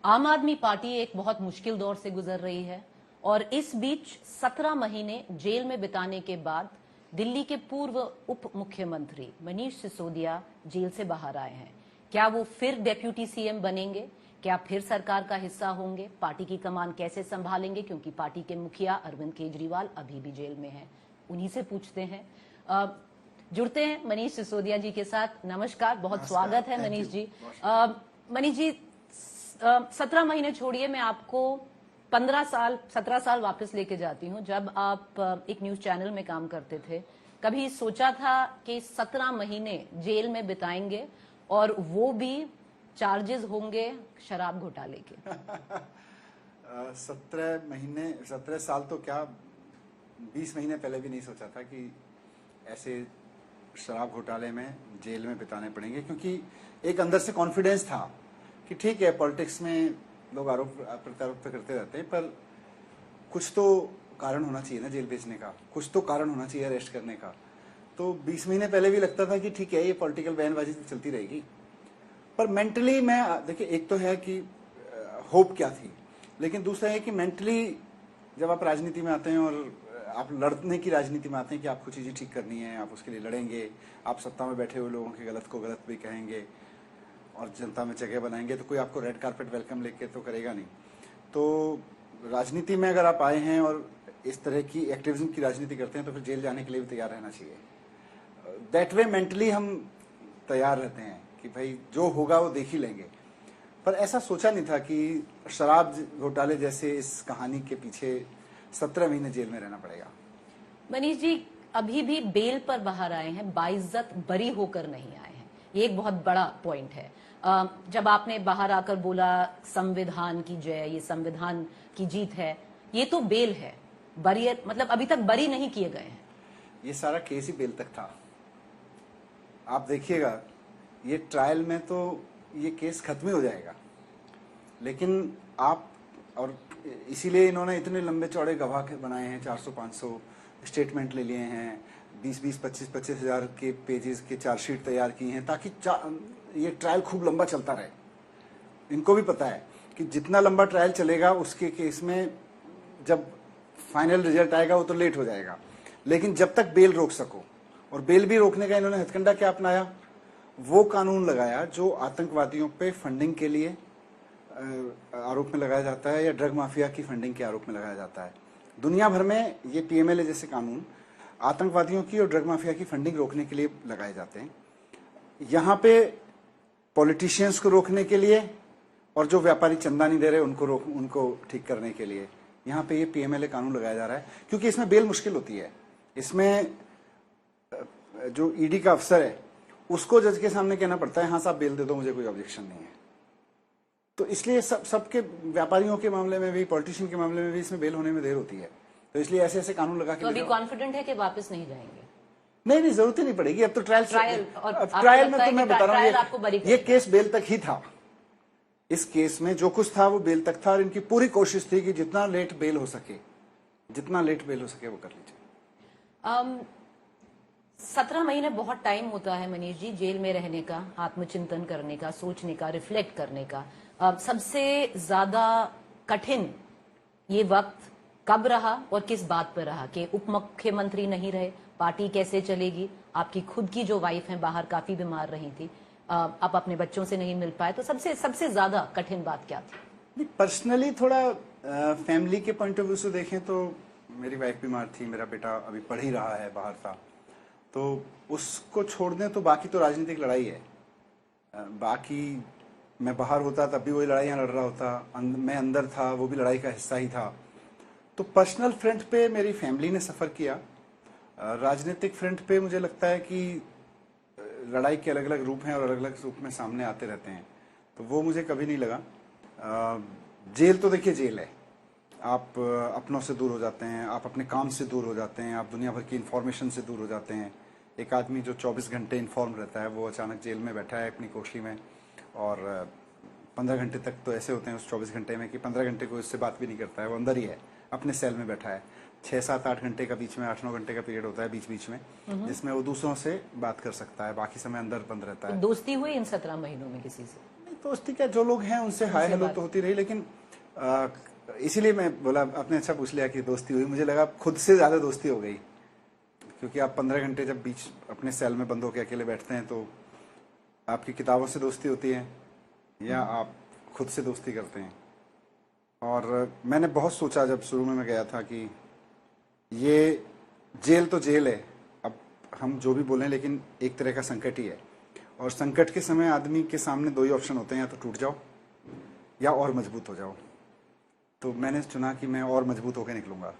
आम आदमी पार्टी एक बहुत मुश्किल दौर से गुजर रही है और इस बीच 17 महीने जेल में बिताने के बाद दिल्ली के पूर्व उप मुख्यमंत्री मनीष सिसोदिया जेल से बाहर आए हैं। क्या वो फिर डेप्यूटी सीएम बनेंगे? क्या फिर सरकार का हिस्सा होंगे? पार्टी की कमान कैसे संभालेंगे? क्योंकि पार्टी के मुखिया अरविंद केजरीवाल अभी भी जेल में हैं। उन्हीं से पूछते हैं। जुड़ते हैं मनीष सिसोदिया जी के साथ। नमस्कार, बहुत स्वागत है मनीष जी। मनीष जी, 17 महीने छोड़िए, मैं आपको 17 साल वापस लेके जाती हूँ। जब आप एक न्यूज चैनल में काम करते थे, कभी सोचा था कि 17 महीने जेल में बिताएंगे और वो भी चार्जेस होंगे शराब घोटाले के? 17 साल तो क्या, 20 महीने पहले भी नहीं सोचा था कि ऐसे शराब घोटाले में जेल में बिताने पड़ेंगे, क्योंकि एक अंदर से कॉन्फिडेंस था कि ठीक है, पॉलिटिक्स में लोग आरोप प्रत्यारोप तो करते रहते हैं, पर कुछ तो कारण होना चाहिए ना जेल भेजने का, कुछ तो कारण होना चाहिए अरेस्ट करने का। तो 20 महीने पहले भी लगता था कि ठीक है, ये पॉलिटिकल बयानबाजी तो चलती रहेगी, पर मेंटली मैं देखिए, एक तो है कि होप क्या थी, लेकिन दूसरा है कि मेंटली जब आप राजनीति में आते हैं और आप लड़ने की राजनीति में आते हैं कि आपको चीज़ें ठीक करनी है, आप उसके लिए लड़ेंगे, आप सत्ता में बैठे हुए लोगों के गलत को गलत भी कहेंगे और जनता में जगह बनाएंगे, तो कोई आपको रेड कारपेट वेलकम लेके तो करेगा नहीं। तो राजनीति में अगर आप आए हैं और इस तरह की एक्टिविज्म की राजनीति करते हैं तो फिर जेल जाने के लिए भी तैयार रहना चाहिए। दैट वे मेंटली हम तैयार रहते हैं कि भाई जो होगा वो देख ही लेंगे, पर ऐसा सोचा नहीं था कि शराब घोटाले जैसे इस कहानी के पीछे 17 महीने जेल में रहना पड़ेगा। मनीष जी, अभी भी बेल पर बाहर आए हैं, बाइज्जत बरी होकर नहीं आए हैं। ये एक बहुत बड़ा पॉइंट है। जब आपने बाहर आकर बोला संविधान की जय, ये संविधान की जीत है, ये तो बेल है, बरी मतलब अभी तक बरी नहीं किए गए हैं। ये सारा केस ही बेल तक था। आप देखिएगा, ये ट्रायल में तो ये केस खत्म ही हो जाएगा, लेकिन आप, और इसीलिए इन्होंने इतने लंबे चौड़े गवाह बनाए हैं, 400-500 स्टेटमेंट ले लिए हैं, 20-20, 25-25 हज़ार के पेजेस के चार्जशीट तैयार किए हैं, ताकि ये ट्रायल खूब लंबा चलता रहे। इनको भी पता है कि जितना लंबा ट्रायल चलेगा उसके केस में जब फाइनल रिजल्ट आएगा वो तो लेट हो जाएगा, लेकिन जब तक बेल रोक सको। और बेल भी रोकने का इन्होंने हथकंडा क्या अपनाया? वो कानून लगाया जो आतंकवादियों पे फंडिंग के लिए आरोप में लगाया जाता है या ड्रग माफिया की फंडिंग के आरोप में लगाया जाता है। दुनिया भर में ये पीएमएलए जैसे कानून आतंकवादियों की और ड्रग माफिया की फंडिंग रोकने के लिए लगाए जाते हैं। यहाँ पे पॉलिटिशियंस को रोकने के लिए और जो व्यापारी चंदा नहीं दे रहे उनको ठीक करने के लिए यहाँ पे ये पीएमएलए कानून लगाया जा रहा है, क्योंकि इसमें बेल मुश्किल होती है। इसमें जो ईडी का अफसर है उसको जज के सामने कहना पड़ता है, हाँ साहब बेल दे दो, मुझे कोई ऑब्जेक्शन नहीं है। तो इसलिए सबके व्यापारियों के मामले में भी, पॉलिटिशियन के मामले में भी इसमें बेल होने में देर होती है। तो इसलिए ऐसे ऐसे कानून लगा के तो अभी कॉन्फिडेंट है कि वापस नहीं जाएंगे? नहीं, जरूरत ही नहीं पड़ेगी। अब तो ट्रायल में तो मैं बता रहा हूँ, ये केस बेल तक ही था। इस केस में जो कुछ था वो बेल तक था, और इनकी पूरी कोशिश थी कि जितना लेट बेल हो सके वो कर लीजिए। 17 महीने बहुत टाइम होता है मनीष जी, जेल में रहने का, आत्मचिंतन करने का, सोचने का, रिफ्लेक्ट करने का। सबसे ज्यादा कठिन ये वक्त कब रहा और किस बात पर रहा कि उप मुख्यमंत्री नहीं रहे, पार्टी कैसे चलेगी? आपकी खुद की जो वाइफ है बाहर काफी बीमार रही थी, आप अपने बच्चों से नहीं मिल पाए, तो सबसे ज्यादा कठिन बात क्या थी? पर्सनली थोड़ा फैमिली के पॉइंट ऑफ व्यू से देखें तो मेरी वाइफ बीमार थी, मेरा बेटा अभी पढ़ ही रहा है, बाहर था, तो उसको छोड़ दें तो बाकी तो राजनीतिक लड़ाई है। बाकी मैं बाहर होता तब भी वही लड़ाइयाँ लड़ रहा होता, मैं अंदर था, वो भी लड़ाई का हिस्सा ही था। तो पर्सनल फ्रंट पे मेरी फैमिली ने सफ़र किया। राजनीतिक फ्रंट पे मुझे लगता है कि लड़ाई के अलग अलग रूप हैं और अलग अलग रूप में सामने आते रहते हैं, तो वो मुझे कभी नहीं लगा। जेल तो देखिए जेल है, आप अपनों से दूर हो जाते हैं, आप अपने काम से दूर हो जाते हैं, आप दुनिया भर की इन्फॉर्मेशन से दूर हो जाते हैं। एक आदमी जो 24 घंटे इन्फॉर्म रहता है वो अचानक जेल में बैठा है अपनी कोठरी में, और 15 घंटे तक तो ऐसे होते हैं उस 24 घंटे में कि 15 घंटे कोई उससे बात भी नहीं करता है, वो अंदर ही है, अपने सेल में बैठा है। 6-7-8 घंटे का बीच में, 8-9 घंटे का पीरियड होता है बीच बीच में, जिसमें वो दूसरों से बात कर सकता है, बाकी समय अंदर बंद रहता है। दोस्ती हुई इन 17 महीनों में किसी से? दोस्ती क्या, जो लोग हैं उनसे हाय हेलो तो होती रही, लेकिन इसीलिए मैं बोला, आपने अच्छा पूछ लिया कि दोस्ती हुई, मुझे लगा खुद से ज्यादा दोस्ती हो गई, क्योंकि आप 15 घंटे जब बीच अपने सेल में बंद होकर अकेले बैठते हैं तो आपकी किताबों से दोस्ती होती है या आप खुद से दोस्ती करते हैं। और मैंने बहुत सोचा जब शुरू में मैं गया था कि ये जेल तो जेल है, अब हम जो भी बोलें, लेकिन एक तरह का संकट ही है, और संकट के समय आदमी के सामने दो ही ऑप्शन होते हैं, या तो टूट जाओ या और मजबूत हो जाओ। तो मैंने चुना कि मैं और मजबूत होकर निकलूंगा।